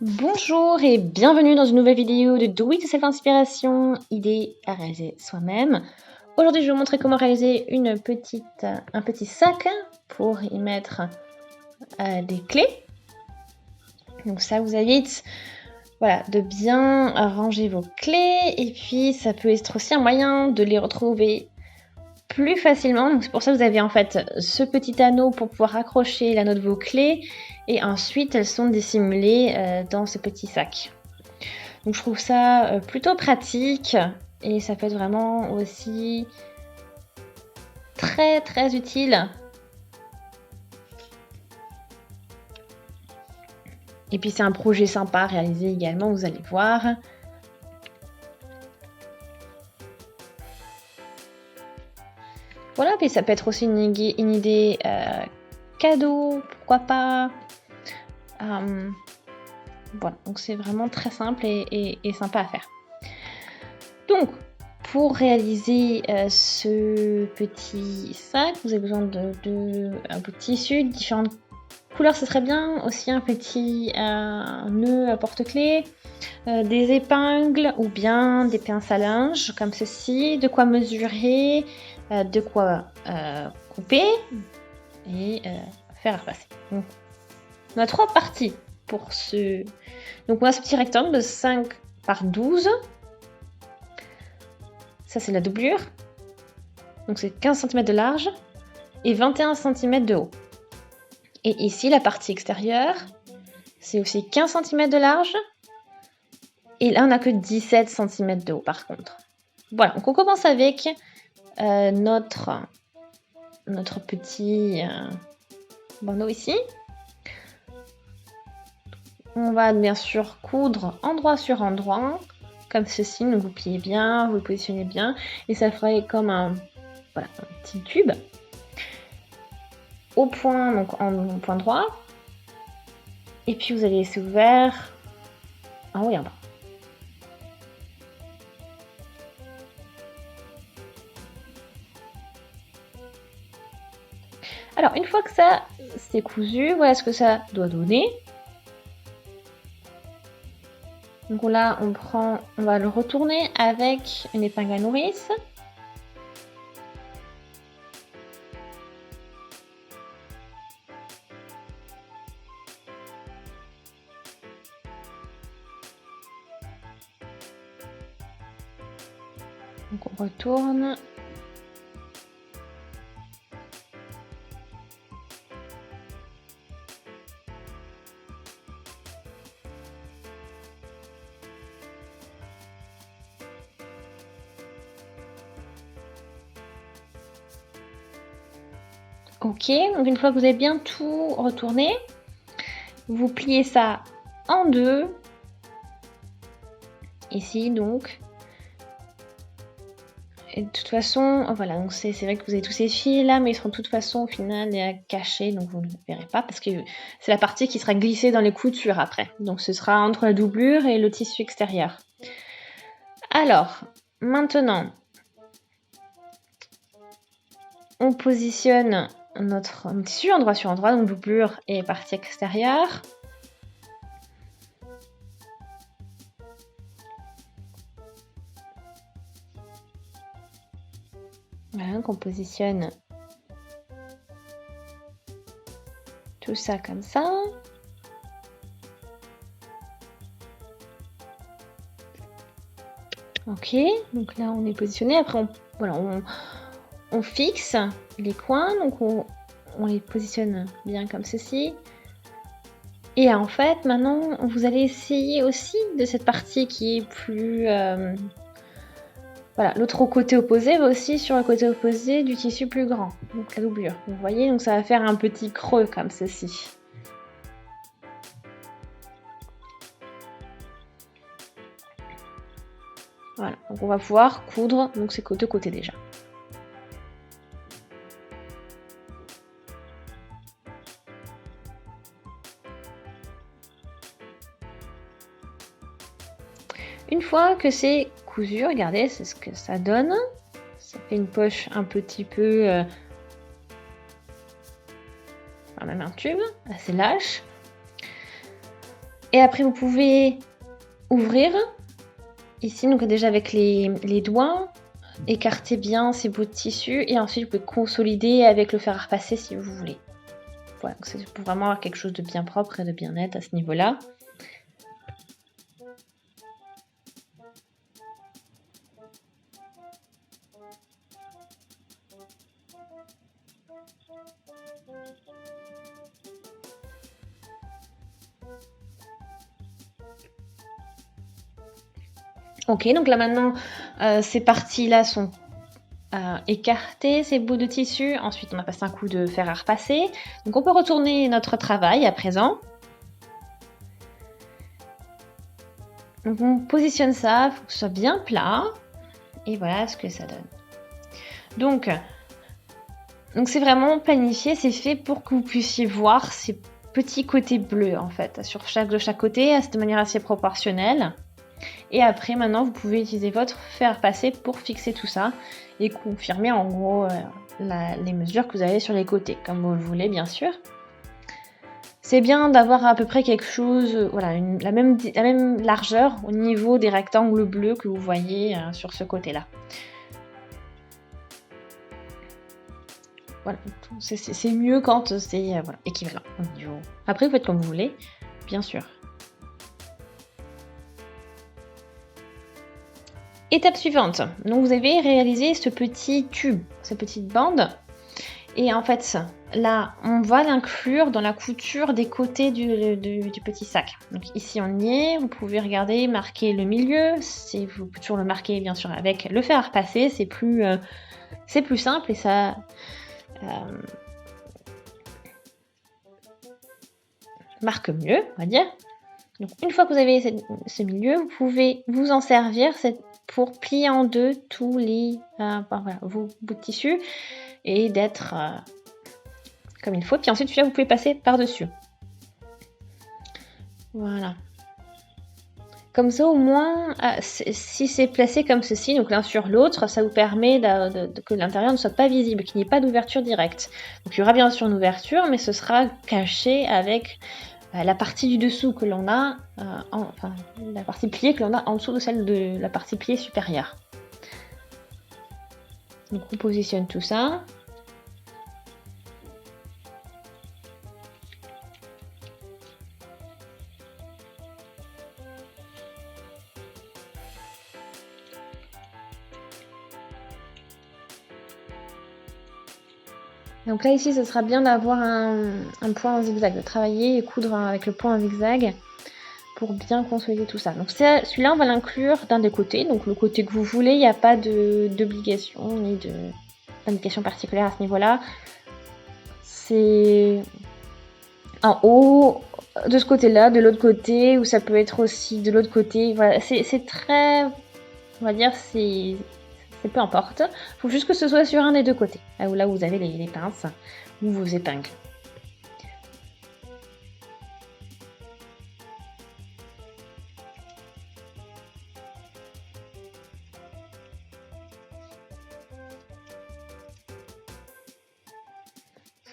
Bonjour et bienvenue dans une nouvelle vidéo de Do It Yourself Inspiration, idée à réaliser soi-même. Aujourd'hui, je vais vous montrer comment réaliser un petit sac pour y mettre des clés. Donc ça vous invite de bien ranger vos clés et puis ça peut être aussi un moyen de les retrouver plus facilement. Donc c'est pour ça que vous avez en fait ce petit anneau pour pouvoir accrocher l'anneau de vos clés et ensuite elles sont dissimulées dans ce petit sac. Donc je trouve ça plutôt pratique et ça peut être vraiment aussi très très utile. Et puis c'est un projet sympa à réaliser également, vous allez voir. Voilà, puis ça peut être aussi une idée cadeau, pourquoi pas. Voilà, donc c'est vraiment très simple et sympa à faire. Donc, pour réaliser ce petit sac, vous avez besoin un peu de tissu de différentes couleurs, ce serait bien. Aussi un petit nœud à porte-clés, des épingles ou bien des pinces à linge comme ceci, de quoi mesurer, de quoi couper et faire repasser. Donc, on a 3 parties pour ce... Donc on a ce petit rectangle de 5 par 12. Ça c'est la doublure. Donc c'est 15 cm de large et 21 cm de haut. Et ici la partie extérieure, c'est aussi 15 cm de large. Et là on n'a que 17 cm de haut par contre. Voilà, donc on commence avec notre petit bandeau ici. On va bien sûr coudre endroit sur endroit, comme ceci. Donc vous pliez bien, vous le positionnez bien, et ça ferait comme un petit tube. Au point, donc en point droit. Et puis vous allez laisser ouvert en haut et en bas. Alors une fois que ça c'est cousu, voilà ce que ça doit donner. Donc là, on va le retourner avec une épingle à nourrice. Donc on retourne. Ok, donc une fois que vous avez bien tout retourné, vous pliez ça en deux. Ici donc. Et de toute façon, voilà, donc c'est vrai que vous avez tous ces fils là, mais ils seront de toute façon au final cachés, donc vous ne les verrez pas parce que c'est la partie qui sera glissée dans les coutures après. Donc ce sera entre la doublure et le tissu extérieur. Alors, maintenant, on positionne notre tissu endroit sur endroit, donc doublure et partie extérieure. Voilà, qu'on positionne tout ça comme ça. Ok, donc là on est positionné. Après on fixe les coins, donc on les positionne bien comme ceci. Et en fait maintenant vous allez essayer aussi de cette partie qui est plus... Voilà, l'autre côté opposé va aussi sur le côté opposé du tissu plus grand, donc la doublure. Vous voyez, donc ça va faire un petit creux comme ceci. Voilà, donc on va pouvoir coudre donc ces deux côtés déjà. Une fois que c'est cousu, regardez, c'est ce que ça donne. Ça fait une poche un petit peu... même un tube, assez lâche. Et après, vous pouvez ouvrir. Ici, donc déjà avec les doigts, écartez bien ces bouts de tissu. Et ensuite, vous pouvez consolider avec le fer à repasser si vous voulez. Voilà, donc c'est pour vraiment avoir quelque chose de bien propre et de bien net à ce niveau-là. Ok, donc là maintenant, ces parties-là sont écartées, ces bouts de tissu. Ensuite, on a passé un coup de fer à repasser. Donc on peut retourner notre travail à présent. Donc on positionne ça, il faut que ce soit bien plat. Et voilà ce que ça donne. Donc c'est vraiment planifié, c'est fait pour que vous puissiez voir ces petits côtés bleus en fait, de chaque côté, de manière assez proportionnelle. Et après, maintenant, vous pouvez utiliser votre fer à repasser pour fixer tout ça et confirmer en gros les mesures que vous avez sur les côtés, comme vous le voulez bien sûr. C'est bien d'avoir à peu près quelque chose, la même largeur au niveau des rectangles bleus que vous voyez sur ce côté-là. Voilà, c'est mieux quand c'est équivalent au niveau. Après, vous faites comme vous voulez, bien sûr. Étape suivante. Donc vous avez réalisé ce petit tube, cette petite bande. Et en fait, là, on va l'inclure dans la couture des côtés du petit sac. Donc ici, on y est. Vous pouvez regarder, marquer le milieu. Vous pouvez toujours le marquer, bien sûr, avec le fer à repasser. C'est plus simple et ça marque mieux, on va dire. Donc une fois que vous avez ce milieu, vous pouvez vous en servir pour plier en deux tous vos bouts de tissu et d'être comme il faut. Puis ensuite, vous pouvez passer par-dessus. Voilà. Comme ça, au moins, si c'est placé comme ceci, donc l'un sur l'autre, ça vous permet que l'intérieur ne soit pas visible, qu'il n'y ait pas d'ouverture directe. Donc il y aura bien sûr une ouverture, mais ce sera caché avec la partie du dessous que l'on a, la partie pliée que l'on a en dessous de celle de la partie pliée supérieure. Donc on positionne tout ça. Donc là ici, ce sera bien d'avoir un point en zigzag, de travailler et coudre avec le point en zigzag pour bien consolider tout ça. Donc celui-là, on va l'inclure d'un des côtés, donc le côté que vous voulez, il n'y a pas d'obligation ni d'indication particulière à ce niveau-là. C'est en haut, de ce côté-là, de l'autre côté, ou ça peut être aussi de l'autre côté. Voilà, c'est très, on va dire, c'est peu importe. Il faut juste que ce soit sur un des deux côtés, là où vous avez les pinces ou vos épingles.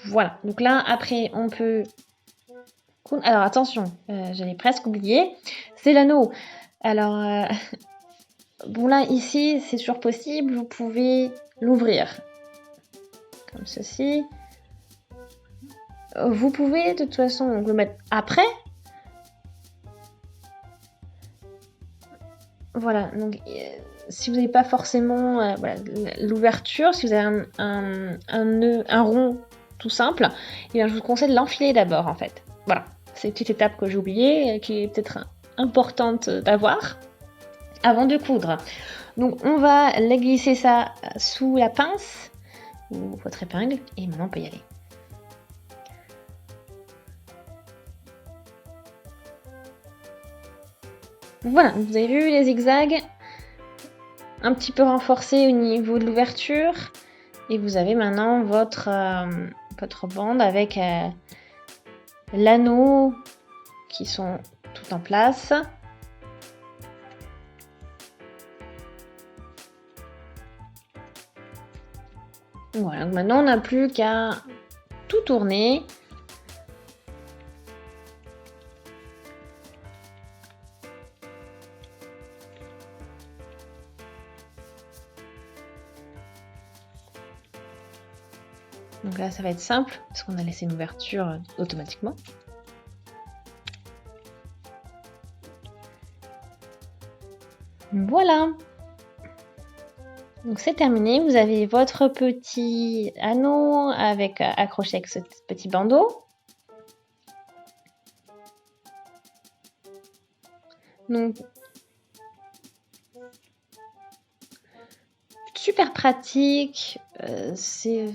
Voilà, donc là, après, on peut... Alors, attention, j'allais presque oublier, c'est l'anneau. Alors, bon là, ici, c'est toujours possible, vous pouvez l'ouvrir. Comme ceci. Vous pouvez, de toute façon, le mettre après. Voilà, donc... si vous n'avez pas forcément l'ouverture, si vous avez un rond tout simple, et bien je vous conseille de l'enfiler d'abord en fait. Voilà, c'est une petite étape que j'ai oubliée, qui est peut-être importante d'avoir avant de coudre. Donc on va glisser ça sous la pince ou votre épingle et maintenant on peut y aller. Voilà, vous avez vu les zigzags un petit peu renforcés au niveau de l'ouverture et vous avez maintenant votre bande avec l'anneau qui sont tout en place. Voilà, donc maintenant on n'a plus qu'à tout tourner. Donc là, ça va être simple, parce qu'on a laissé une ouverture automatiquement. Voilà. Donc c'est terminé, vous avez votre petit anneau avec accroché avec ce petit bandeau. Donc super pratique, c'est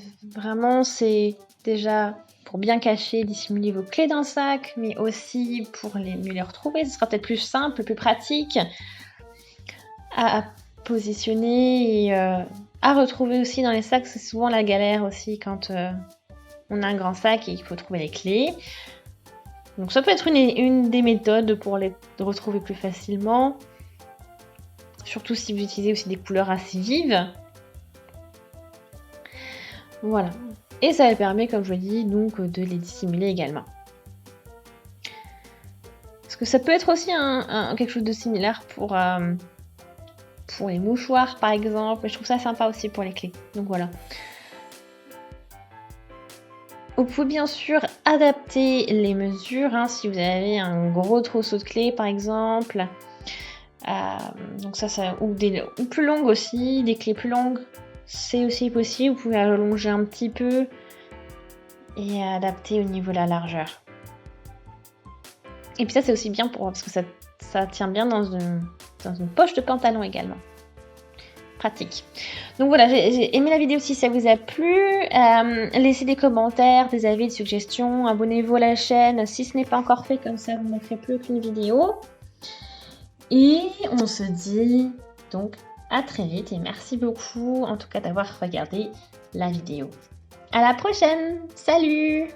déjà pour bien cacher, dissimuler vos clés dans le sac, mais aussi pour mieux les retrouver. Ce sera peut-être plus simple, plus pratique à positionner et à retrouver aussi dans les sacs. C'est souvent la galère aussi quand on a un grand sac et il faut trouver les clés. Donc ça peut être une des méthodes pour les retrouver plus facilement. Surtout si vous utilisez aussi des couleurs assez vives. Voilà. Et ça permet, comme je l'ai dit, donc de les dissimuler également. Parce que ça peut être aussi quelque chose de similaire pour les mouchoirs, par exemple. Je trouve ça sympa aussi pour les clés. Donc voilà. Vous pouvez bien sûr adapter les mesures, hein, si vous avez un gros trousseau de clés, par exemple. Donc ou plus longues aussi, des clés plus longues, c'est aussi possible. Vous pouvez allonger un petit peu et adapter au niveau de la largeur. Et puis ça, c'est aussi bien parce que ça tient bien dans une poche de pantalon également. Pratique. Donc voilà, j'ai aimé la vidéo si ça vous a plu. Laissez des commentaires, des avis, des suggestions. Abonnez-vous à la chaîne si ce n'est pas encore fait, comme ça vous ne manquerez plus aucune vidéo. Et on se dit donc à très vite et merci beaucoup en tout cas d'avoir regardé la vidéo. À la prochaine, salut!